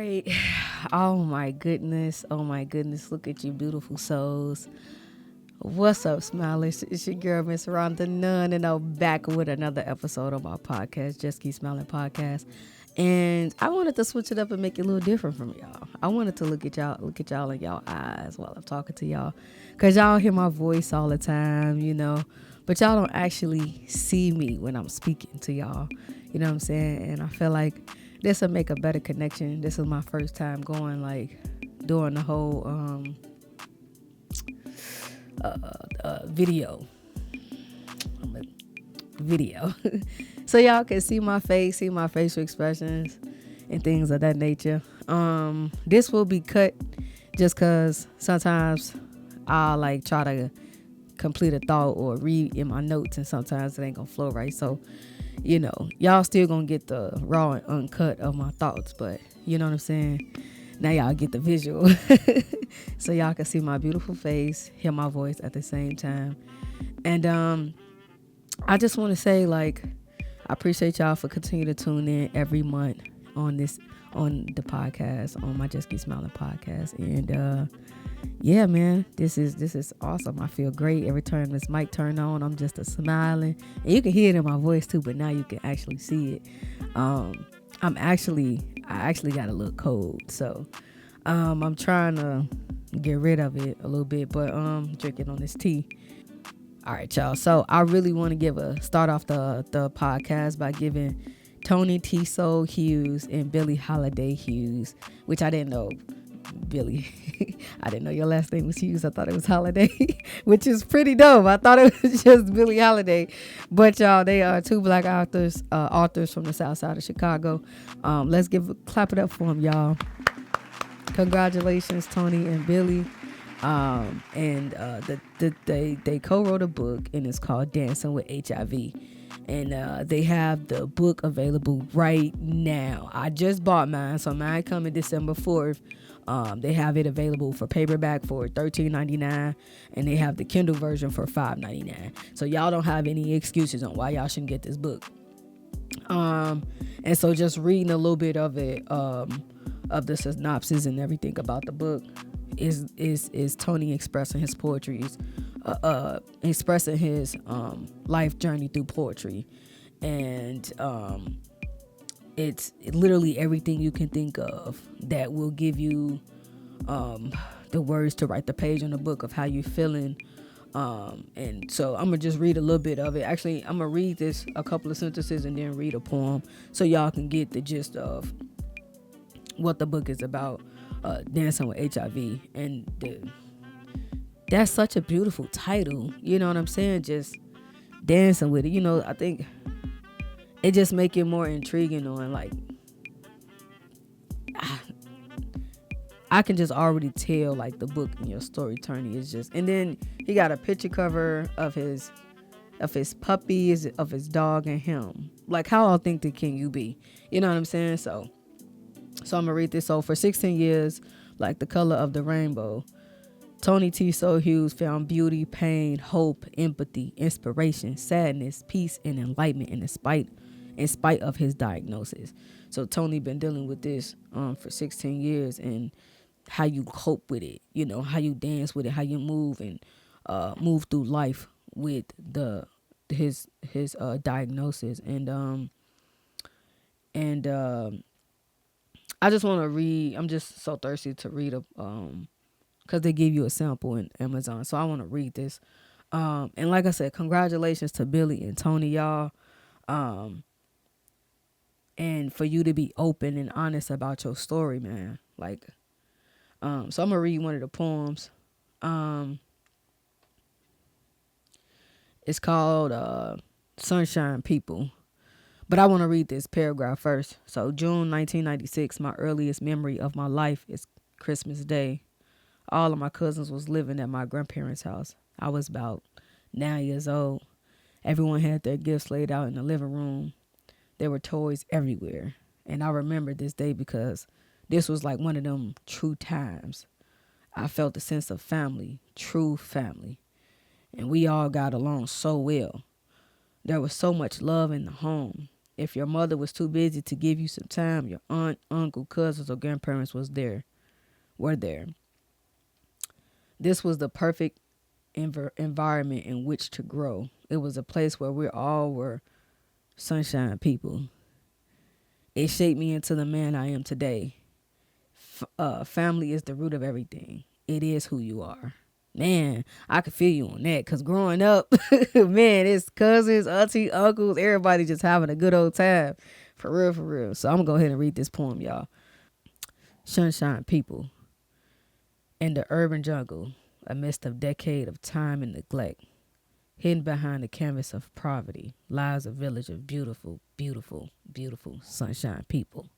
right. Oh my goodness. Oh my goodness. Look at you, beautiful souls. What's up, Smilers? It's your girl, Miss Rhonda Nunn, and I'm back with another episode of my podcast, Just Keep Smiling Podcast. And I wanted to switch it up and make it a little different from y'all. I wanted to look at y'all in y'all eyes while I'm talking to y'all. Cause y'all hear my voice all the time, but y'all don't actually see me when I'm speaking to y'all. You know what I'm saying? And I feel like this will make a better connection. This is my first time going doing the whole video. Video. So y'all can see my face, see my facial expressions and things of that nature. This will be cut just cause sometimes I'll try to complete a thought or read in my notes and sometimes it ain't gonna flow right. So, y'all still gonna get the raw and uncut of my thoughts, but you know what I'm saying? Now y'all get the visual. So y'all can see my beautiful face, hear my voice at the same time. And I just want to say I appreciate y'all for continuing to tune in every month on the podcast, on my Just Keep Smiling podcast. And yeah, man, this is awesome. I feel great every time this mic turned on. I'm just a smiling, and you can hear it in my voice too, but now you can actually see it. I actually got a little cold, so I'm trying to get rid of it a little bit, but drinking on this tea. All right, y'all. So I really want to start off the podcast by giving Tony T. Soul Hughes and Billie Holiday Hughes, which I didn't know. Billie, I didn't know your last name was Hughes. I thought it was Holiday, which is pretty dope. I thought it was just Billie Holiday, but y'all, they are two black authors from the South Side of Chicago. Let's clap it up for them, y'all. Congratulations, Tony and Billie. They co-wrote a book, and it's called Dancing with HIV. And they have the book available right now. I just bought mine, so mine coming December 4th. They have it available for paperback for $13.99, and they have the Kindle version for $5.99. So y'all don't have any excuses on why y'all shouldn't get this book. And so just reading a little bit of it, of the synopsis and everything about the book, is Tony expressing his poetry's expressing his life journey through poetry. And it's literally everything you can think of that will give you the words to write the page on the book of how you're feeling. And so I'm gonna just read a little bit of it. Actually, I'm gonna read this a couple of sentences and then read a poem so y'all can get the gist of what the book is about. Dancing with HIV. And that's such a beautiful title, you know what I'm saying? Just dancing with it. I think it just make it more intriguing on I can just already tell the book and your story Tony is just. And then he got a picture cover of his puppies, of his dog and him. How authentic can you be? You know what I'm saying? So I'm gonna read this. So for 16 years, like the color of the rainbow, Tony T. Soul Hughes found beauty, pain, hope, empathy, inspiration, sadness, peace, and enlightenment in spite of his diagnosis. So Tony been dealing with this for 16 years, and how you cope with it, how you dance with it, how you move and move through life with his diagnosis. And I just want to read. I'm just so thirsty to read because they give you a sample in Amazon. So I want to read this. And like I said, congratulations to Billie and Tony, y'all. And for you to be open and honest about your story, man. So I'm gonna read one of the poems. It's called Sunshine People. But I want to read this paragraph first. So June 1996, my earliest memory of my life is Christmas Day. All of my cousins was living at my grandparents' house. I was about 9 years old. Everyone had their gifts laid out in the living room. There were toys everywhere. And I remember this day because this was one of them true times. I felt a sense of family, true family. And we all got along so well. There was so much love in the home. If your mother was too busy to give you some time, your aunt, uncle, cousins, or grandparents were there. This was the perfect environment in which to grow. It was a place where we all were sunshine people. It shaped me into the man I am today. Family is the root of everything. It is who you are. Man, I could feel you on that. Because growing up, man, it's cousins, auntie, uncles, everybody just having a good old time. For real, for real. So I'm going to go ahead and read this poem, y'all. Sunshine people. In the urban jungle, amidst a decade of time and neglect, hidden behind the canvas of poverty, lies a village of beautiful, beautiful, beautiful sunshine people.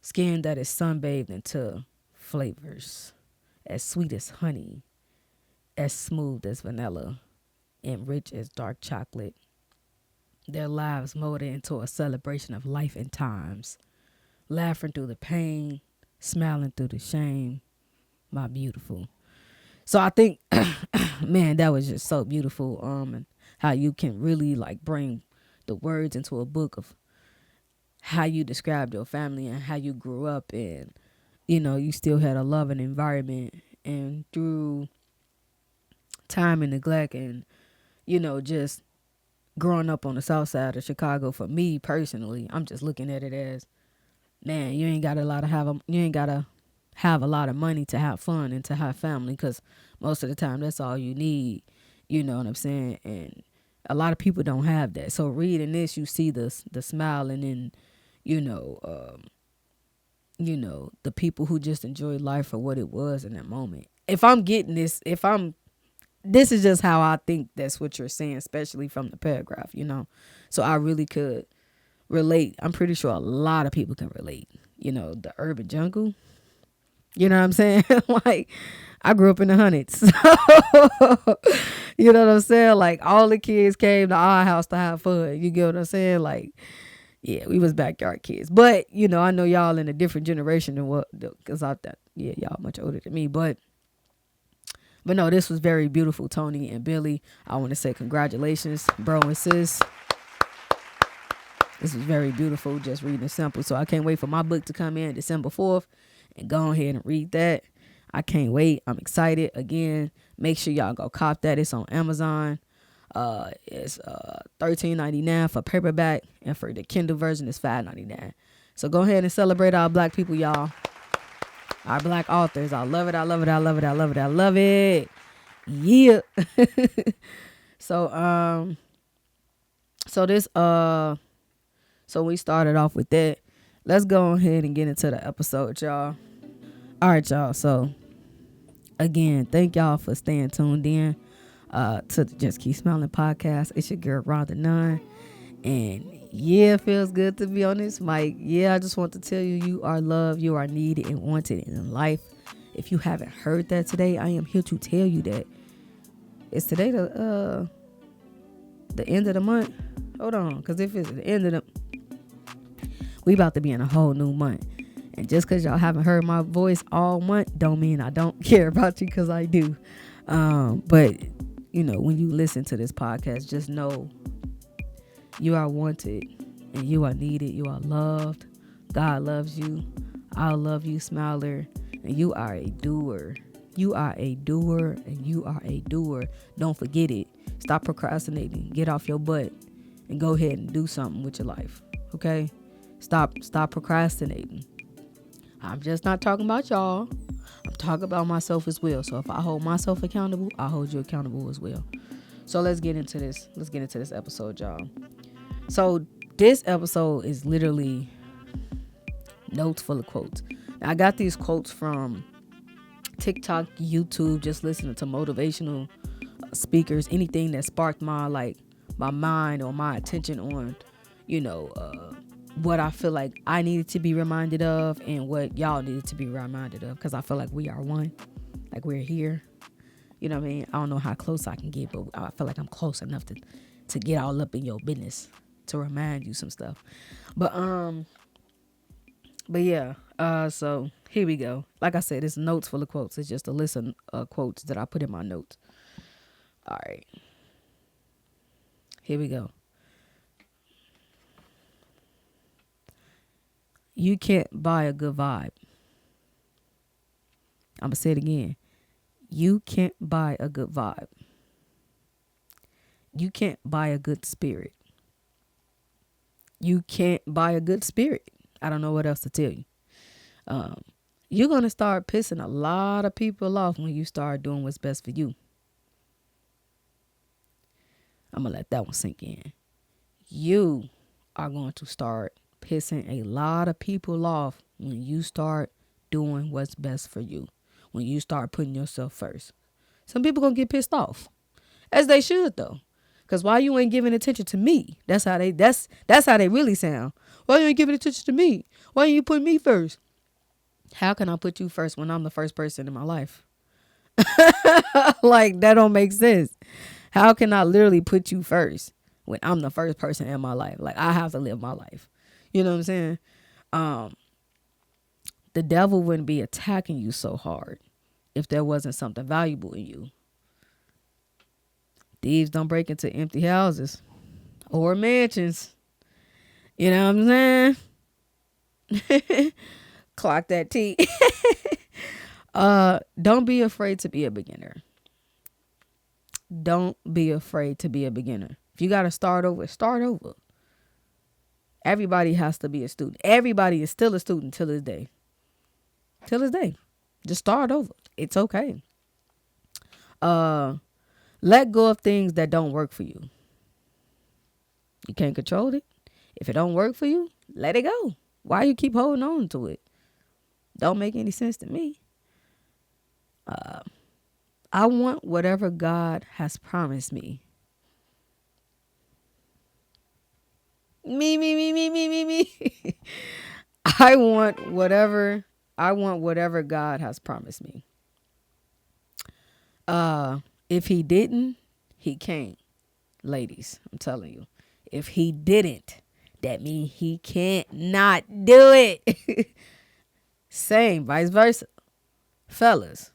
Skin that is sunbathed into flavors as sweet as honey, as smooth as vanilla, and rich as dark chocolate. Their lives molded into a celebration of life and times, laughing through the pain, smiling through the shame. My beautiful. So I think, man, that was just so beautiful. And how you can really like bring the words into a book of how you described your family and how you grew up, and you still had a loving environment, and through time and neglect, and just growing up on the south side of Chicago. For me personally, I'm just looking at it as, man, you ain't gotta have a lot of money to have fun and to have family, because most of the time that's all you need. You know what I'm saying? And a lot of people don't have that. So reading this, you see the smiling and the people who just enjoyed life for what it was in that moment. If I'm getting this, this is just how I think that's what you're saying, especially from the paragraph, So I really could relate. I'm pretty sure a lot of people can relate. The urban jungle. You know what I'm saying? Like, I grew up in the hundreds. You know what I'm saying? Like, all the kids came to our house to have fun. You get what I'm saying? Like, yeah, we was backyard kids. But, I know y'all in a different generation than what, because I thought, yeah, y'all much older than me. But no, this was very beautiful, Tony and Billie. I want to say congratulations, bro and sis. This was very beautiful, just reading a sample. So I can't wait for my book to come in December 4th and go ahead and read that. I can't wait. I'm excited. Again, make sure y'all go cop that. It's on Amazon. It's $13.99 for paperback, and for the Kindle version it's $5.99. So go ahead and celebrate our black people, y'all. Our black authors. I love it. I love it. I love it. I love it. I love it. Yeah. So so we started off with that. Let's go ahead and get into the episode, y'all. All right, y'all. So again, thank y'all for staying tuned in to the Just Keep Smiling podcast. It's your girl Rhonda Nunn. And yeah, it feels good to be on this mic. Yeah, I just want to tell you, you are loved, you are needed and wanted in life. If you haven't heard that today, I am here to tell you that. It's today the end of the month. Hold on, because if it's the end of we about to be in a whole new month. And just because y'all haven't heard my voice all month don't mean I don't care about you, because I do. But when you listen to this podcast, just know you are wanted and you are needed. You are loved. God loves you. I love you, Smiler. And you are a doer. You are a doer, and you are a doer. Don't forget it. Stop procrastinating. Get off your butt and go ahead and do something with your life. Okay? Stop procrastinating. I'm just not talking about y'all. I'm talking about myself as well. So if I hold myself accountable, I hold you accountable as well. So let's get into this. Let's get into this episode, y'all. So this episode is literally notes full of quotes. Now, I got these quotes from TikTok, YouTube, just listening to motivational speakers, anything that sparked my mind or my attention on, what I feel like I needed to be reminded of and what y'all needed to be reminded of, because I feel like we are one, like we're here. You know what I mean? I don't know how close I can get, but I feel like I'm close enough to get all up in your business, to remind you some stuff. But yeah, so here we go. Like I said, it's notes full of quotes. It's just a list of quotes that I put in my notes. All right. Here we go. You can't buy a good vibe. I'm going to say it again. You can't buy a good vibe. You can't buy a good spirit. You can't buy a good spirit. I don't know what else to tell you. Um, you're going to start pissing a lot of people off when you start doing what's best for you. I'm going to let that one sink in. You are going to start pissing a lot of people off when you start doing what's best for you. When you start putting yourself first. Some people going to get pissed off. As they should, though. Because why you ain't giving attention to me? That's how they really sound. Why you ain't giving attention to me? Why you put me first? How can I put you first when I'm the first person in my life? Like, that don't make sense. How can I literally put you first when I'm the first person in my life? Like, I have to live my life. You know what I'm saying? The devil wouldn't be attacking you so hard if there wasn't something valuable in you. Thieves don't break into empty houses or mansions. You know what I'm saying? Clock that T. Don't be afraid to be a beginner. Don't be afraid to be a beginner. If you got to start over, start over. Everybody has to be a student. Everybody is still a student till this day. Till this day. Just start over. It's okay. Let go of things that don't work for you. You can't control it. If it don't work for you, let it go. Why you keep holding on to it? Don't make any sense to me. I want whatever God has promised me. Me. I want whatever God has promised me. If he didn't, he can't. Ladies, I'm telling you. If he didn't, that means he can't not do it. Same, vice versa. Fellas,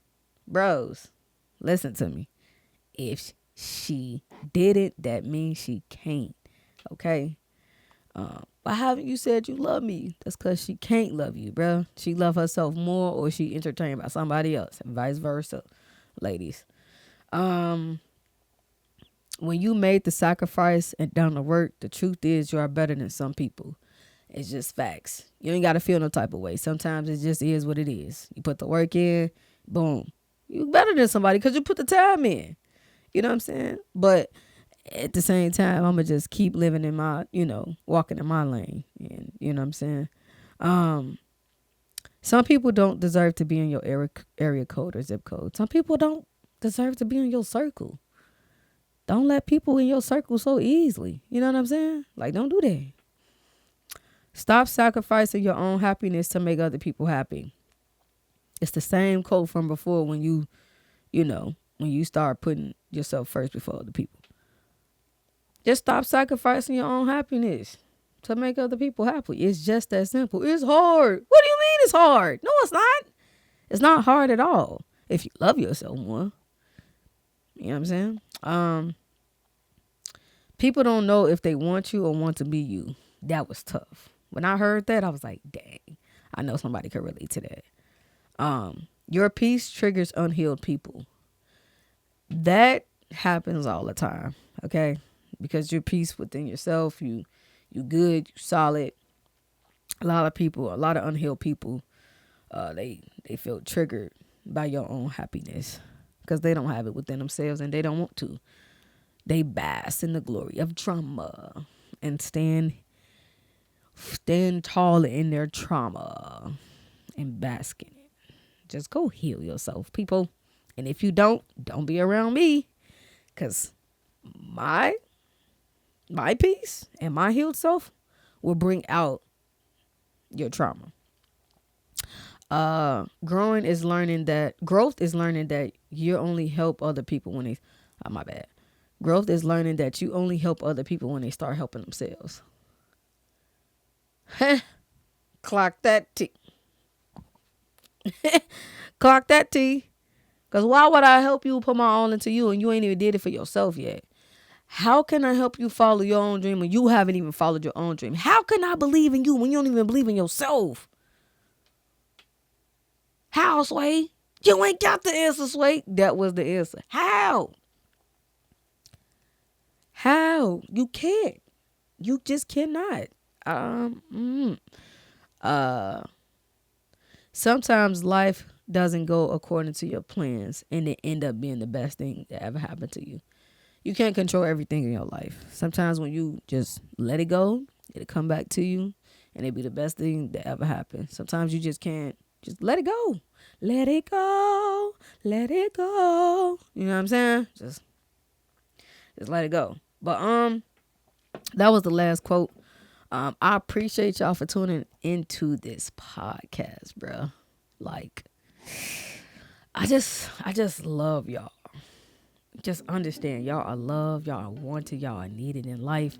bros, listen to me. If she didn't, that means she can't. Okay? Why haven't you said you love me? That's because she can't love you, bro. She love herself more, or she entertained by somebody else, and vice versa, ladies. When you made the sacrifice and done the work, the truth is you are better than some people. It's just facts. You ain't got to feel no type of way. Sometimes it just is what it is. You put the work in, boom. You better than somebody because you put the time in. You know what I'm saying? But at the same time, I'm going to just keep living in my, walking in my lane. And you know what I'm saying? Some people don't deserve to be in your area code or zip code. Some people don't deserve to be in your circle. Don't let people in your circle so easily. You know what I'm saying? Like, don't do that. Stop sacrificing your own happiness to make other people happy. It's the same quote from before when when you start putting yourself first before other people. Just stop sacrificing your own happiness to make other people happy. It's just that simple. It's hard. What do you mean it's hard? No, it's not. It's not hard at all if you love yourself more. You know what I'm saying? People don't know if they want you or want to be you. That was tough. When I heard that, I was like, dang, I know somebody could relate to that. Your peace triggers unhealed people. That happens all the time, okay? Because you're peace within yourself, you good, you solid. A lot of unhealed people, they feel triggered by your own happiness because they don't have it within themselves and they don't want to. They bask in the glory of trauma and stand tall in their trauma and bask in it. Just go heal yourself, people. And if you don't be around me, because my peace and my healed self will bring out your trauma. Growth is learning that you only help other people when they, my bad. Growth is learning that you only help other people when they start helping themselves. Clock that T. Clock that T. Because why would I help you put my all into you and you ain't even did it for yourself yet? How can I help you follow your own dream when you haven't even followed your own dream? How can I believe in you when you don't even believe in yourself? How, Sway? You ain't got the answer, Sway. That was the answer. How? How? You can't. You just cannot. Sometimes life doesn't go according to your plans and it end up being the best thing that ever happened to you. You can't control everything in your life. Sometimes when you just let it go, it'll come back to you and it'll be the best thing that ever happened. Sometimes you just can't. Just let it go. Let it go. Let it go. You know what I'm saying? Just let it go. But that was the last quote. I appreciate y'all for tuning into this podcast, bro. Like, I just love y'all. Just understand, y'all are loved, y'all are wanted, y'all are needed in life.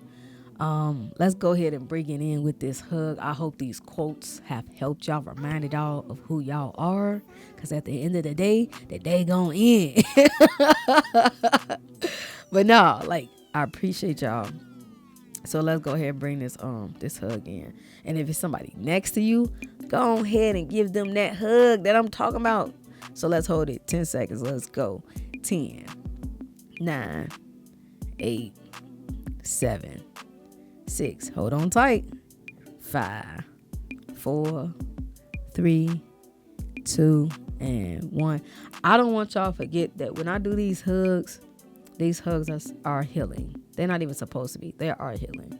Let's go ahead and bring it in with this hug. I hope these quotes have helped y'all, reminded y'all of who y'all are. Because at the end of the day gonna end. But no, like, I appreciate y'all. So let's go ahead and bring this hug in. And if it's somebody next to you, go ahead and give them that hug that I'm talking about. So let's hold it 10 seconds. Let's go. 10, 9, 8, 7, 6. Hold on tight. 5, 4, 3, 2, and 1. I don't want y'all to forget that when I do these hugs are healing. They're not even supposed to be. They are healing.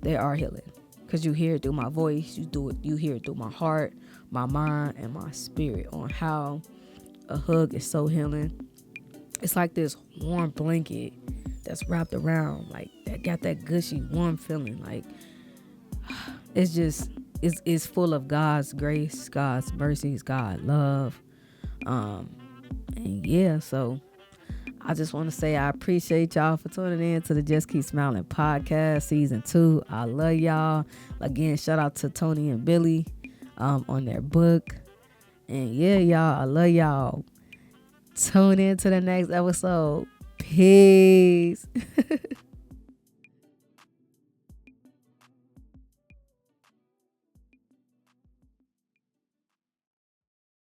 They are healing. Because you hear it through my voice. You hear it through my heart, my mind, and my spirit on how a hug is so healing. It's like this warm blanket that's wrapped around, like, that got that gushy, warm feeling. Like, it's just, it's full of God's grace, God's mercies, God's love. And yeah, so I just want to say I appreciate y'all for tuning in to the Just Keep Smiling podcast, season 2. I love y'all. Again, shout out to Tony and Billie on their book. And yeah, y'all, I love y'all. Tune in to the next episode. Peace.